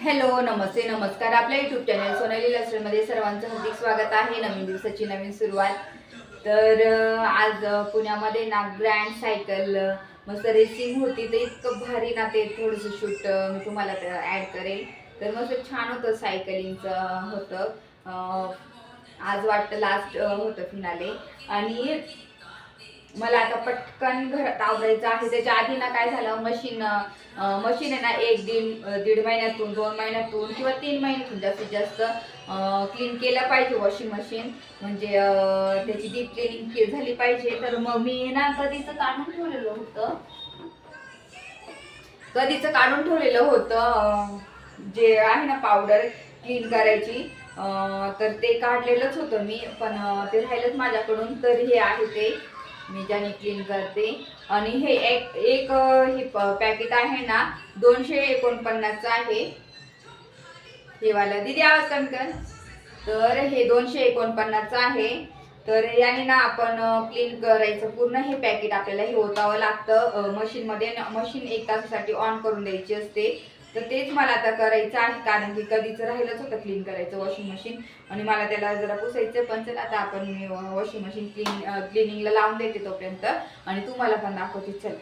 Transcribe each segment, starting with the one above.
Hello, नमस्ते, नमस्कार. आपल्या YouTube channel Sonali लसणमध्ये सर्वांचं हार्दिक स्वागत आहे. नवीन दिवसाची नवीन सुरुवात. तर आज पुण्यामध्ये ना ग्रँड सायकल मस्त रेसिंग होती. तर इतकं भारी ना ते थोडंसं शूट मी तुम्हाला ॲड करेल. तर मस्त छान होतं, सायकलिंगचं होतं. आज वाटतं लास्ट होतं फिनाले. आणि मला आता पटकन घरात आवरायचं आहे. त्याच्या आधी ना काय झालं, मशीन आहे ना दीड महिन्यातून 2 महिन्यातून किंवा 3 महिन्यातून जास्तीत जास्त क्लीन केलं पाहिजे वॉशिंग मशीन. म्हणजे त्याची डीप क्लिनिंग झाली पाहिजे. तर मग मी ना कधीच काढून ठेवलेलं होतं जे आहे ना पावडर क्लीन करायची. तर ते काढलेलंच होतं मी, पण ते राहिलंच माझ्याकडून. तर हे आहे ते मी ज्याने क्लीन करते. आणि हे एक हे पॅकेट आहे ना 249 आहे. हे वाला दीदी आवाज कमी कर. तर हे 249 आहे. तर याने ना आपण क्लीन करायचं पूर्ण हे पॅकेट आपल्याला हे ओतावं लागतं मशीनमध्ये. मशीन 1 तासासाठी ऑन करून द्यायची असते. तर तेच मला आता करायचं आहे, कारण की कधीच राहिलंच होतं क्लीन करायचं वॉशिंग मशीन. आणि मला त्याला जरा पुसायचं. पण चला आता आपण वॉशिंग मशीन क्लिनिंगला लावून देते तोपर्यंत, आणि तुम्हाला पण दाखवते. चल,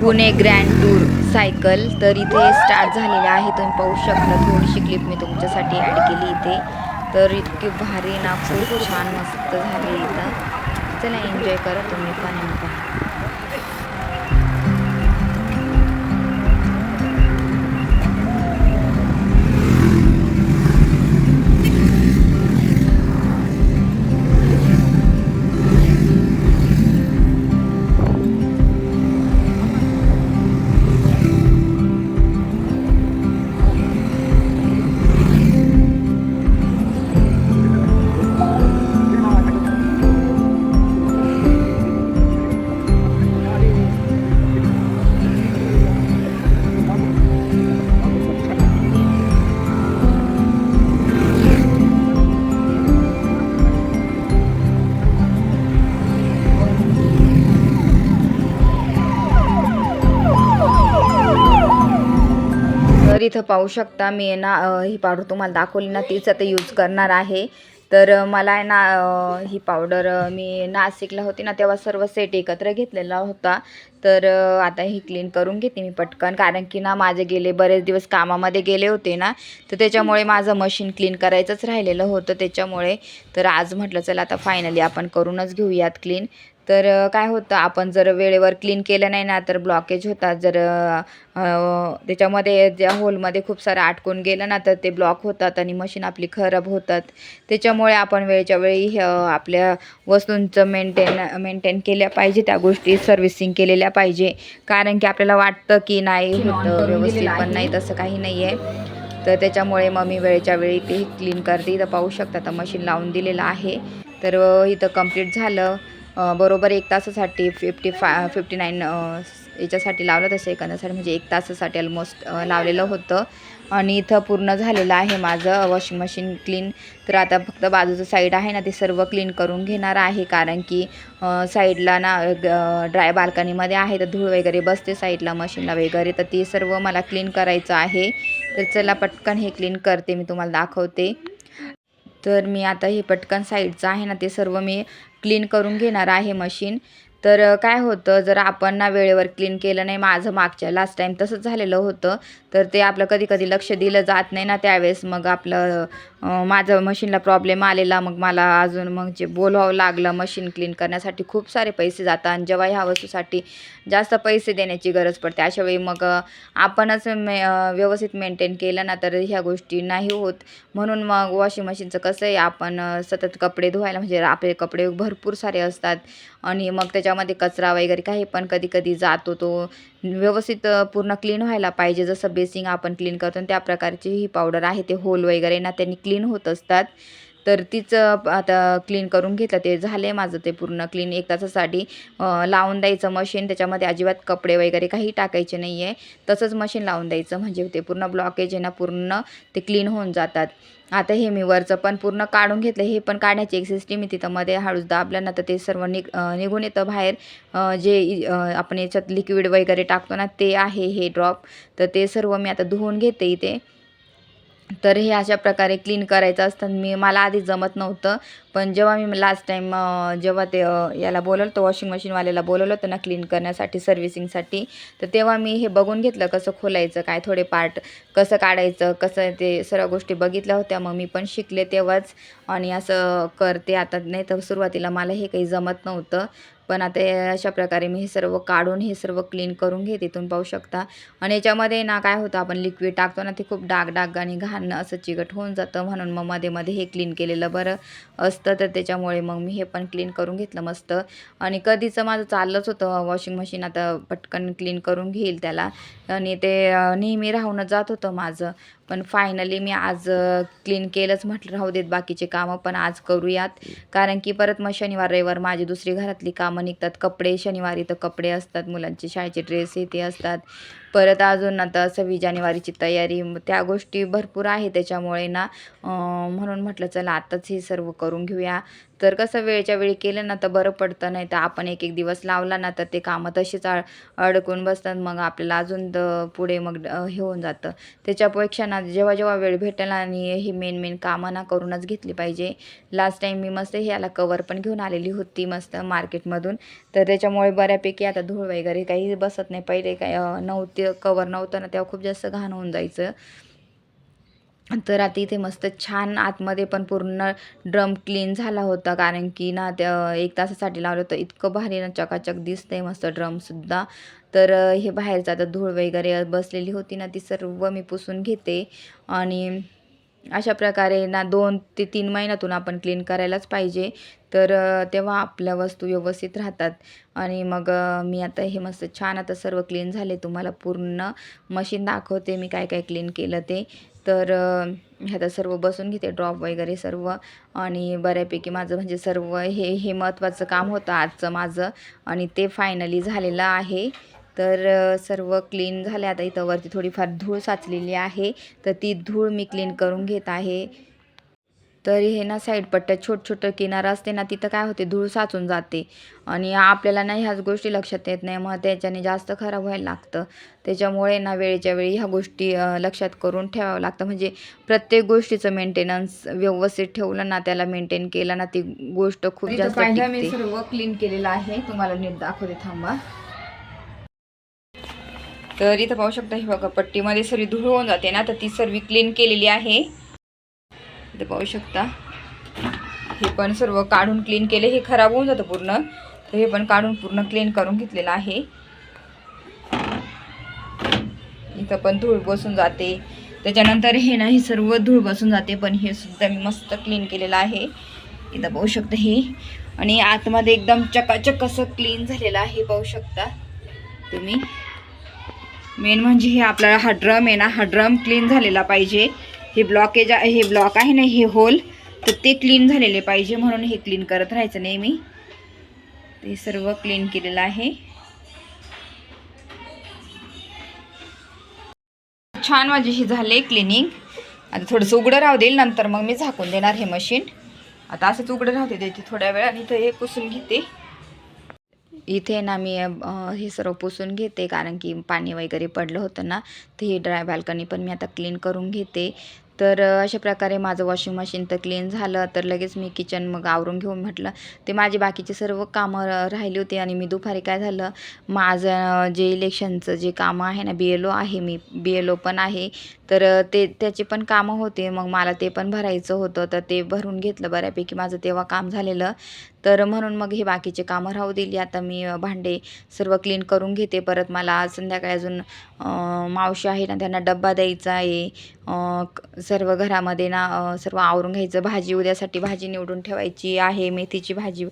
पुणे ग्रँड टूर सायकल तर इथे स्टार्ट झालेले आहे. तुम्ही पाहू शकता, थोडीशी क्लिप मी तुमच्यासाठी ॲड केली इथे. तर इतकी भारी ना, खूप छान मस्त झाली इथं. चला एन्जॉय करा तुम्ही पण. तर इथं पाहू शकता, मी ना ही पावडर तुम्हाला दाखवली ना, तीच आता यूज करणार आहे. तर मला आहे ना ही पावडर मी नाशिकला होती ना, तेव्हा सर्व सेट एकत्र घेतलेला होता. तर आता ही क्लीन करून घेते मी पटकन, कारण की ना माझे गेले बरेच दिवस कामामध्ये गेले होते ना, तर त्याच्यामुळे माझं मशीन क्लीन करायचंच राहिलेलं होतं त्याच्यामुळे. तर आज म्हटलं चला आता फायनली आपण करूनच घेऊयात क्लीन. तर काय होतं, आपण जर वेळेवर क्लीन केलं नाही ना, तर ब्लॉकेज होतात. जर त्याच्यामध्ये ज्या होलमध्ये खूप सारं अटकून गेलं ना, तर ते ब्लॉक होतात आणि मशीन आपली खराब होतात. त्याच्यामुळे आपण वेळच्या वेळी आपल्या वस्तूंचं मेंटेन केल्या पाहिजे, त्या गोष्टी सर्व्हिसिंग केलेल्या पाहिजे. कारण की आपल्याला वाटतं की नाही होतं व्यवस्थित, पण नाही, तसं काही नाही आहे. तर त्याच्यामुळे मग मी वेळच्या वेळी ते क्लीन करते. इथं पाहू शकता, आता मशीन लावून दिलेलं आहे. तर इथं कंप्लीट झालं. बरोबर 1 तासासाठी 59 याच्यासाठी लावलं, तर सेकंदासाठी, म्हणजे 1 तासासाठी ऑलमोस्ट लावलेलं होतं. आणि इथं पूर्ण झालेलं आहे माझं वॉशिंग मशीन क्लीन. तर आता फक्त बाजूचं साईड आहे ना, ते सर्व क्लीन करून घेणार आहे, कारण की साईडला ना ड्राय बाल्कनीमध्ये आहे, तर धूळ वगैरे बसते साईडला मशीनला वगैरे, तर ते सर्व मला क्लीन करायचं आहे. तर चला पटकन हे क्लीन करते, मी तुम्हाला दाखवते. तर मी आता हे पटकन साईडचं आहे ना, ते सर्व मी क्लीन करून घेणार आहे मशीन. तर काय होतं, जर आपण ना वेळेवर क्लीन केलं नाही, माझं मागच्या लास्ट टाईम तसंच झालेलं होतं. तर ते आपलं कधी-कधी लक्ष दिलं जात नाही ना, त्यावेळेस मग आपलं माझं मशीनला प्रॉब्लेम आलेला. मग मला अजून मग जे बोलवावं लागलं मशीन क्लीन करण्यासाठी. खूप सारे पैसे जातात, आणि जेव्हा ह्या वस्तूसाठी जास्त पैसे देण्याची गरज पडते, अशा वेळी मग आपणच व्यवस्थित मेंटेन केलं ना, तर ह्या गोष्टी नाही होत. म्हणून मग वॉशिंग मशीनचं कसं आहे, आपण सतत कपडे धुवायला, म्हणजे आपले कपडे भरपूर सारे असतात, आणि मग त्याच्यामध्ये कचरा वगैरे काही पण कधी-कधी जातो. तो व्यवस्थित पूर्ण क्लीन व्हायला पाहिजे. जसं बेसिंग आपण क्लीन करतो त्या प्रकारची ही पावडर आहे. ते होल वगैरे ना त्यांनी क्लीन होत असतात. तर तीच आता क्लीन करून घेतलं. ते झाले माझं ते पूर्ण क्लीन. 1 तासासाठी लावून द्यायचं मशीन. त्याच्यामध्ये अजिबात कपडे वगैरे काही टाकायचे नाही आहे. तसंच मशीन लावून द्यायचं, म्हणजे ते पूर्ण ब्लॉकेज आहे ना, पूर्ण ते क्लीन होऊन जातात. आता हे मी वरचं पण पूर्ण काढून घेतलं. हे पण काढण्याची एक सिस्टीम आहे. तिथं मध्ये हळूच दाबलं ना, तर ते सर्व निघून येतं बाहेर. जे आपण याच्यात लिक्विड वगैरे टाकतो ना, ते आहे हे ड्रॉप. तर ते सर्व मी आता धुवून घेते इथे. तर हे अशा प्रकारे क्लीन करायचं असतं. मला आधी जमत नव्हतं, पण जेव्हा मी लास्ट टाईम जेव्हा ते याला बोलवलं होतं, वॉशिंग मशीनवाल्याला बोलवलं होतं ना क्लीन करण्यासाठी, सर्व्हिसिंगसाठी, तर तेव्हा मी हे बघून घेतलं कसं खोलायचं, काय थोडे पार्ट कसं काढायचं, कसं ते सर्व गोष्टी बघितल्या होत्या. मग मी पण शिकले तेव्हाच आणि असं करते आता. नाही तर सुरुवातीला मला हे काही जमत नव्हतं. पण आता अशा प्रकारे मी हे सर्व काढून हे सर्व क्लीन करून घेते. इथून पाहू शकता. आणि याच्यामध्ये ना काय होतं, आपण लिक्विड टाकतो ना, ते खूप डाग डाग आणि घाण असं चिकट होऊन जातं. म्हणून मग मध्ये मध्ये हे क्लीन केलेलं बरं असतं. तर त्याच्यामुळे मग मी हे पण क्लीन करून घेतलं मस्त. आणि कधीचं माझं चाललंच होतं वॉशिंग मशीन आता पटकन क्लीन करून घेईल त्याला, आणि ते नेहमी राहूनच जात होतं माझं. पण फायनली मी आज क्लीन केलंच. म्हटलं राहू देत बाकीचे कामं, पण आज करूयात. कारण की परत मग शनिवार रविवार माझी दुसरी घरातली कामं निघतात. कपडे शनिवारी तर कपडे असतात, मुलांचे शाळेचे ड्रेस हे ते असतात. परत अजून आता 26 जानेवारीची तयारी, त्या गोष्टी भरपूर आहे. त्याच्यामुळे ना म्हणून म्हटलं चला आत्ताच हे सर्व करून घेऊया. तर कसं वेळच्या वेळी केलं ना तर बरं पडतं. नाही तर आपण एक एक दिवस लावला ना तर ते कामं तशीच अडकून बसतात. मग आपल्याला अजून पुढे मग हे होऊन जातं. त्याच्यापेक्षा ना जेव्हा जेव्हा वेळ भेटेल आणि ही मेन कामं ना करूनच घेतली पाहिजे. लास्ट टाईम मी मस्त ह्याला कवर पण घेऊन आलेली होती मस्त मार्केटमधून. तर त्याच्यामुळे बऱ्यापैकी आता धूळ वगैरे काही बसत नाही. पहिले काय नव्हते, कवर नव्हतं ना तेव्हा खूप जास्त घाण होऊन जायचं. तर आता इथे मस्त छान आतमध्ये पण पूर्ण ड्रम क्लीन झाला होता. कारण की ना त्या 1 तासासाठी लावलं होतं. इतकं भारी ना चकाचक दिसतंय मस्त ड्रमसुद्धा. तर हे बाहेरचं आता धूळ वगैरे बसलेली होती ना ती सर्व मी पुसून घेते. आणि अशा प्रकारे ना 2 ते 3 महिन्यातून आपण क्लीन करायलाच पाहिजे. तर तेव्हा आपल्या वस्तू व्यवस्थित राहतात. आणि मग मी आता हे मस्त छान आता सर्व क्लीन झाले. तुम्हाला पूर्ण मशीन दाखवते मी काय काय क्लीन केलं ते. तर हे आता सर्व बसून घेते ड्रॉप वगैरे सर्व. आणि बऱ्यापैकी माझं म्हणजे सर्व हे महत्त्वाचं काम होतं आजचं माझं, आणि ते फायनली झालेलं आहे. तर सर्व क्लीन झाले. आता इथं वरती थोडीफार धूळ साचलेली आहे, तर ती धूळ मी क्लीन करून घेत आहे. तर हे ना साईड पट्ट्यात छोटं किनारा असते ना तिथं काय होते, धूळ साचून जाते आणि आपल्याला ना ह्याच गोष्टी लक्षात येत नाही. मग त्याच्याने जास्त खराब व्हायला लागतं. त्याच्यामुळे ना वेळेच्या वेळी ह्या गोष्टी लक्षात करून ठेवावं लागतं. म्हणजे प्रत्येक गोष्टीचं मेंटेनन्स व्यवस्थित ठेवलं ना, त्याला मेंटेन केलं ना, ती गोष्ट खूप जास्त टिकते. मी सर्व क्लीन केलेलं आहे. तुम्हाला नीट दाखवते थांबा. तर इथं पाहू शकता, हे बघा पट्टीमध्ये सर्व धूळ होऊन जाते ना, तर ती सर्व क्लीन केलेली आहे. इथं पाहू शकता, हे पण सर्व काढून क्लीन केले. हे खराब होऊन जातं पूर्ण, तर हे पण काढून पूर्ण क्लीन करून घेतलेलं आहे. इथं पण धूळ बसून जाते. त्याच्यानंतर हे नाही सर्व धूळ बसून जाते, पण हे सुद्धा मी मस्त क्लीन केलेलं आहे. इथं पाहू शकता हे, आणि आतमध्ये एकदम चकाचक असं क्लीन झालेलं आहे. पाहू शकता तुम्ही. मेन म्हणजे हे आपल्याला हा ड्रम आहे ना, हा ड्रम क्लीन झालेला पाहिजे. हे ब्लॉकेज हे ब्लॉक आहे ना, हे होल, तर ते क्लीन झालेले पाहिजे. म्हणून हे क्लीन करत राहायचं नेहमी. ते सर्व क्लीन केलेलं आहे. छान माझी ही झाले क्लिनिंग. आता थोडंसं उघडं राहू देईल, नंतर मग मी झाकून देणार हे मशीन. आता असंच उघडं राहते त्याची थोड्या वेळ, आणि इथं हे पुसून घेते. इथे ना मी हे सर्व पुसून घेते, कारण की पाणी वगैरे पडलं होतं ना, तर ही ड्राय बाल्कनी पण मी आता क्लीन करून घेते. तर अशा प्रकारे माझं वॉशिंग मशीन तर क्लीन झालं. तर लगेच मी किचन मग आवरून घेऊन म्हटलं, ते माझी बाकीचे सर्व कामं राहिली होती. आणि मी दुपारी काय झालं, माझं जे इलेक्शनचं जे कामं आहे ना, BLO आहे, मी BLO पण आहे. तर त्याचे पण कामं होते. मग मला ते पण भरायचं होतं, तर ते भरून घेतलं बऱ्यापैकी. माझं तेव्हा काम झालेलं. तर म्हणून मग हे बाकीचे कामं राहू दिली. आता मी भांडे सर्व क्लीन करून घेते. परत मला संध्याकाळी अजून मावशी आहे ना, त्यांना डब्बा द्यायचा आहे. सर्व घरामध्ये ना सर्व आवरून घ्यायचं. भाजी उद्यासाठी भाजी निवडून ठेवायची आहे. मेथीची भाजी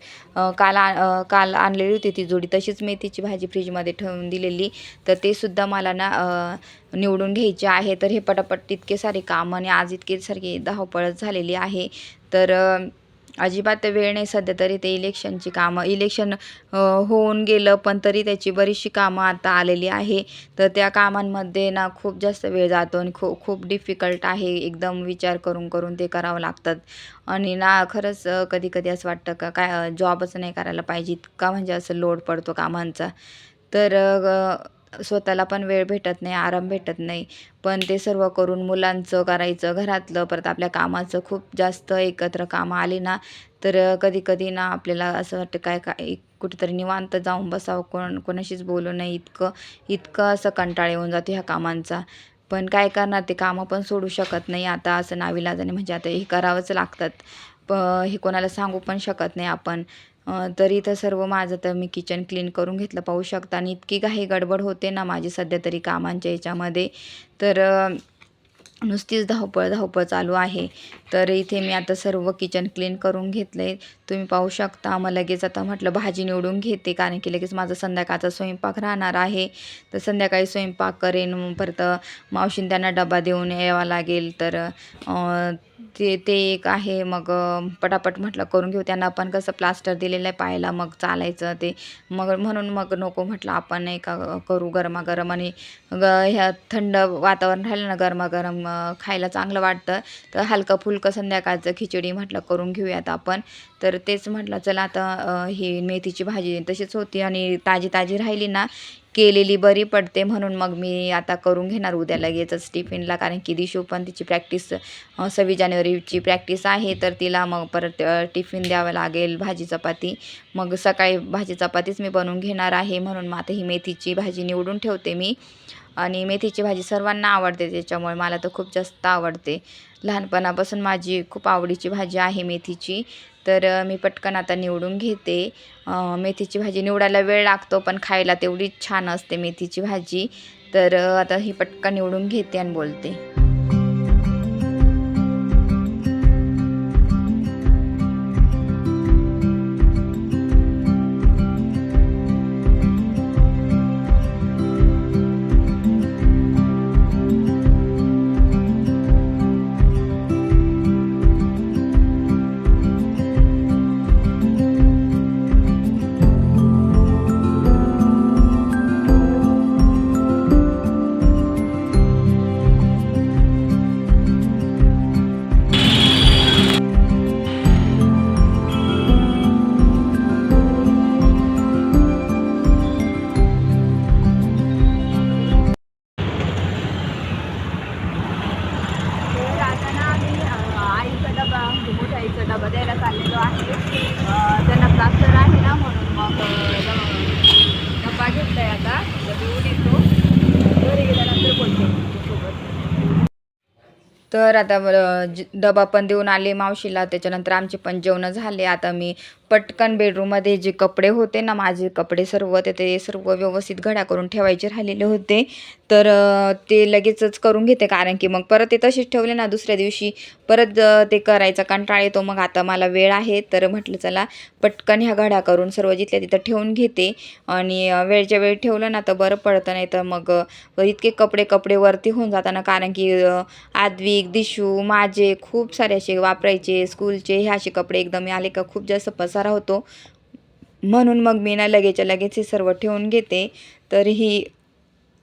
काल आणलेली होती ती जोडी, तशीच मेथीची भाजी फ्रीजमध्ये ठेवून दिलेली. तर ते सुद्धा मला ना निवडून घ्यायचे आहे. तर हे पटापट इतके सारे कामं, आणि आज इतके सारखी धावपळच झालेली आहे. तर अजिबात वेळ नाही सध्या तरी. ते इलेक्शनची कामं, इलेक्शन होऊन गेलं, पण तरी त्याची बरीचशी कामं आता आलेली आहे. तर त्या कामांमध्ये ना खूप जास्त वेळ जातो, आणि खूप डिफिकल्ट आहे. एकदम विचार करून करून ते करावं लागतात. आणि ना खरंच कधी कधी असं वाटतं का काय जॉबच नाही करायला पाहिजे, इतका म्हणजे असं लोड पडतो कामांचा. तर स्वतःला पण वेळ भेटत नाही, आराम भेटत नाही. पण ते सर्व करून मुलांचं करायचं, घरातलं, परत आपल्या कामाचं खूप जास्त एकत्र कामं आली ना, तर कधी-कधी ना आपल्याला असं वाटतं काय काय कुठेतरी निवांत जाऊन बसावं, कोणाशीच बोलू नये, इतकं इतकं असं कंटाळा येऊन जातो ह्या कामांचा. पण काय करणार, ते कामं पण सोडू शकत नाही आता असं नाईलाजाने, म्हणजे आता हे करावंच लागतात. हे कोणाला सांगू पण शकत नाही आपण. तरी तर सर्व माझं तर मी किचन क्लीन करून घेतलं पाहू शकता, आणि इतकी काही गडबड होते ना माझी सध्या तरी कामांच्या ह्याच्यामध्ये, तर नुसतीच धावपळ, धावपळ चालू आहे. तर इथे मी आता सर्व किचन क्लीन करून घेतलंय. तुम्ही पाहू शकता. मग लगेच आता म्हटलं भाजी निवडून घेते, कारण की लगेच माझा संध्याकाळचा स्वयंपाक राहणार आहे. तर संध्याकाळी स्वयंपाक करेन. मग परत मावशीने त्यांना डबा देऊन यावं लागेल. तर ते ते एक आहे. मग पटापट म्हटलं करून घेऊ. त्यांना पण कसं प्लास्टर दिलेलं आहे पायाला, मग चालायचं ते. मग म्हणून मग नको म्हटलं आपण नाही का करू गरमागरम, आणि ह्या थंड वातावरण राहिलं ना, गरमागरम खायला चांगलं वाटतं. तर हलकं-फुलकं संध्याकाळचं खिचडी म्हटलं करून घेऊयात आपण. तर तेच म्हटलं चला आता ही मेथीची भाजी तशीच होती, आणि ताजी-ताजी राहिली ना, केलेली बरी पडते, म्हणून मग मी आता करून घेणार उद्या लगेचच टिफिनला. कारण की दिशू पण तिची प्रॅक्टिस 26 जानेवारीची प्रॅक्टिस आहे, तर तिला मग परत टिफिन द्यावं लागेल भाजी चपाती. मग सकाळी भाजी चपातीच मी बनवून घेणार आहे, म्हणून मग आता ही मेथीची भाजी निवडून ठेवते मी. आणि मेथीची भाजी सर्वांना आवडते, त्याच्यामुळे मला तर खूप जास्त आवडते. लहानपणापासून माझी खूप आवडीची भाजी आहे मेथीची. तर मी पटकन आता निवडून घेते. मेथीची भाजी निवडायला वेळ लागतो, पण खायला तेवढीच छान असते मेथीची भाजी. तर आता ही पटकन निवडून घेते आणि बोलते. तर आता ना आम्ही आईचा डबा, म्हणजे मोठ्या आईचा डबा द्यायला चाललेलो आहे. त्यांना प्लास्टर आहे ना, म्हणून मग डबा घेतलाय आता. तर देऊन येतो, घरी गेल्यानंतर बोलते सोबत. तर आता डबा पण देऊन आले मावशीला. त्याच्यानंतर आमचे पण जेवणं झाले. आता मी पटकन बेडरूममध्ये जे कपडे होते ना, माझे कपडे सर्व, ते सर्व व्यवस्थित घड्या करून ठेवायचे राहिलेले होते. तर ते लगेचच करून घेते, कारण की मग परत ते तसेच ठेवले ना, दुसऱ्या दिवशी परत ते करायचा कंटाळा येतो. मग आता मला वेळ आहे, तर म्हटलं चला पटकन ह्या घड्या करून सर्व जिथल्या तिथं ठेवून घेते. आणि वेळच्या वेळी ठेवलं ना तर बरं पडतं, नाही तर मग इतके कपडे कपडे वरती होऊन जाताना, कारण की आद्विक, दिशू, माझे खूप सारे असे वापरायचे स्कूलचे हे असे कपडे एकदम आले का खूप जास्त पसारा होतो. म्हणून मग मी ना लगेचच्या लगेच हे सर्व ठेवून घेते. तर ही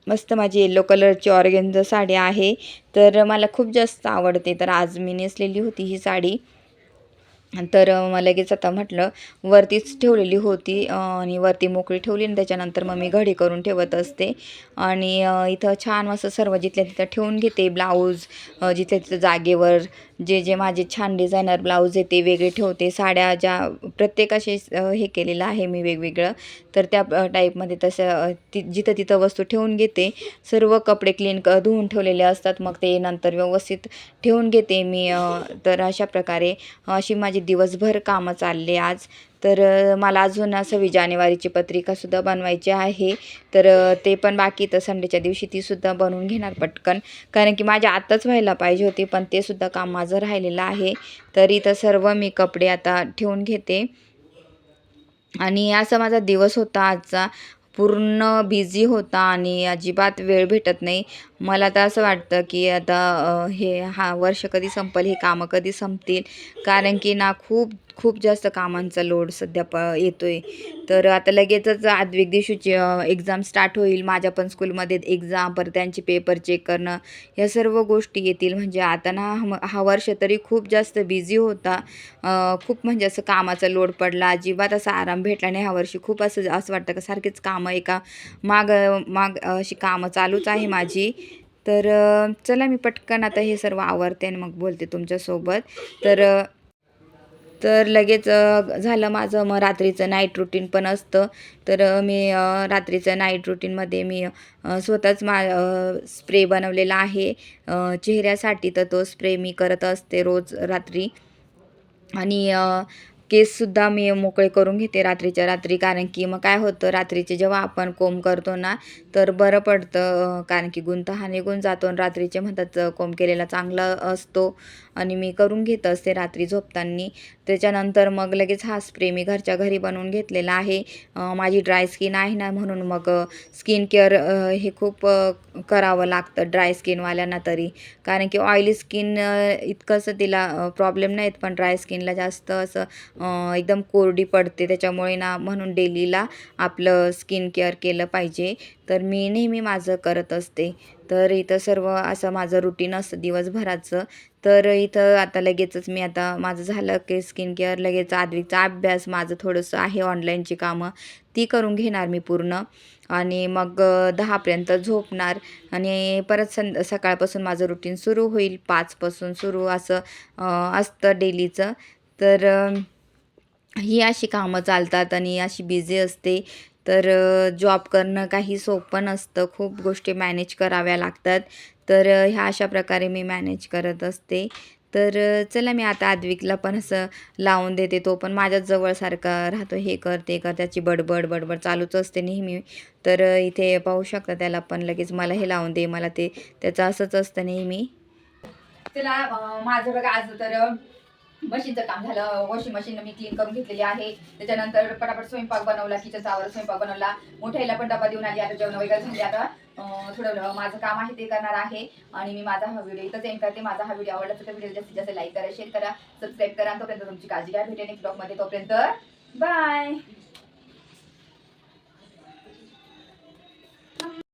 मस्त माझी येलो कलरची ऑर्गेन्झा साडी आहे. तर मला खूप जास्त आवडते. तर आज मी नेसलेली होती ही साडी. तर मग लगेच आता म्हटलं वरतीच ठेवलेली होती, आणि वरती मोकळी ठेवली, आणि त्याच्यानंतर मग मी घडी करून ठेवत असते. आणि इथं छान असं सर्व जिथल्या तिथं ठेवून घेते. ब्लाऊज जिथल्या तिथं जागेवर, जे जे माझे छान डिझायनर ब्लाऊज आहे ते वेगळे ठेवते. साड्या ज्या प्रत्येक असे हे केलेलं आहे मी वेगवेगळं, तर त्या टाईपमध्ये तसं जिथं तिथं वस्तू ठेवून घेते. सर्व कपडे क्लीन धुवून ठेवलेले असतात, मग ते नंतर व्यवस्थित ठेवून घेते मी. तर अशा प्रकारे अशी माझी दिवसभर कामं चालले आज. तर मला अजून 26 जानेवारीची पत्रिकासुद्धा बनवायची आहे. तर ते पण बाकी, तर संडेच्या दिवशी तीसुद्धा बनवून घेणार पटकन, कारण की माझ्या आत्ताच व्हायला पाहिजे होती, पण ते सुद्धा काम माझं राहिलेलं आहे. तर इथं सर्व मी कपडे आता ठेवून घेते. आणि असा माझा दिवस होता आजचा. पूर्ण बिझी होता, आणि अजिबात वेळ भेटत नाही. मला तर असं वाटतं की आता हे वर्ष कधी संपेल, हे कामं कधी संपतील, कारण की ना खूप खूप जास्त कामांचा लोड सध्या येतोय. तर आता लगेचच आद्विक दिवशीची एक्झाम स्टार्ट होईल. माझ्या पण स्कूलमध्ये एक्झाम, परत त्यांचे पेपर चेक करणं, ह्या सर्व गोष्टी येतील. म्हणजे आता ना हा वर्ष तरी खूप जास्त बिझी होता. खूप म्हणजे असं कामाचा लोड पडला. अजिबात असा आराम भेटला नाही ह्या वर्षी. खूप असं असं वाटतं की सारखीच कामं एका माग माग अशी कामं चालूच आहे माझी. तर चला मी पटकन आता हे सर्व आवरते आणि मग बोलते तुमच्यासोबत. तर तर लगेच झालं माझं. मग रात्रीचं नाईट रुटीन पण असतं. तर मी रात्रीचं नाईट रुटीनमध्ये मी स्वतःच स्प्रे बनवलेला आहे चेहऱ्यासाठी. तर तो स्प्रे मी करत असते रोज रात्री. आणि केससुद्धा मी मोकळे करून घेते रात्रीच्या रात्री. कारण की मग काय होतं, रात्रीचे जेव्हा आपण कोंब करतो ना, तर बरं पडतं. कारण की गुंता हा निघून जातो आणि रात्रीचे म्हणतात कोंब केलेला चांगला असतो. आणि मी करून घेत असते रात्री झोपताना. त्याच्यानंतर मग लगेच हा स्प्रे मी घरच्या घरी बनवून घेतलेला आहे. माझी ड्राय स्किन आहे ना, म्हणून मग स्किन केअर हे खूप करावं लागतं ड्राय स्किनवाल्यांना तरी. कारण की ऑइली स्किन इतकंसं तिला प्रॉब्लेम नाहीत, पण ड्राय स्किनला जास्त असं एकदम कोरडी पडते. त्याच्यामुळे ना, म्हणून डेलीला आपलं स्किन केअर केलं पाहिजे. तर मी नेहमी माझं करत असते. तर इथं सर्व असं माझं रुटीन असतं दिवसभराचं. तर इथं आता लगेचच मी आता माझं झालं की स्किन केअर, लगेच आद्विकचा अभ्यास, माझं थोडंसं आहे ऑनलाईनची कामं, ती करून घेणार मी पूर्ण. आणि मग 10 झोपणार. आणि परत सकाळपासून माझं रुटीन सुरू होईल. 5 पासून सुरू असं असतं डेलीचं. तर ही अशी कामं चालतात आणि अशी बिझी असते. तर जॉब करणं काही सोपं नसतं. खूप गोष्टी मॅनेज कराव्या लागतात. तर ह्या अशा प्रकारे मी मॅनेज करत असते. तर चला मी आता आद्विकला पण असं लावून देते. तो पण माझ्याच जवळ सारखा राहतो. हे कर, ते कर. त्याची बडबड, बडबड चालूच असते नेहमी. तर इथे पाहू शकता त्याला पण लगेच मला हे लावून दे, मला ते. त्याचं असंच असतं नेहमी. चला माझं बघा आज तर मशीनचं काम झालं. वॉशिंग मशीन मी क्लीन करून घेतलेली आहे. त्याच्यानंतर पटापट स्वयंपाक बनवला, किचनचा आवर स्वयंपाक बनवला. मोठ्याला पण डबा देऊन आली. आता जेवण वगैरे झाले. आता थोडं माझं काम आहे ते करणार आहे. आणि मी माझा हा व्हिडिओ इथंच एंड करते. माझा हा व्हिडिओ आवडला तर व्हिडिओ जास्तीत जास्त लाईक करा, शेअर करा, सबस्क्राईब करा. तोपर्यंत तुमची काळजी घ्या. भेटेन नेक्स्ट ब्लॉगमध्ये. तोपर्यंत बाय.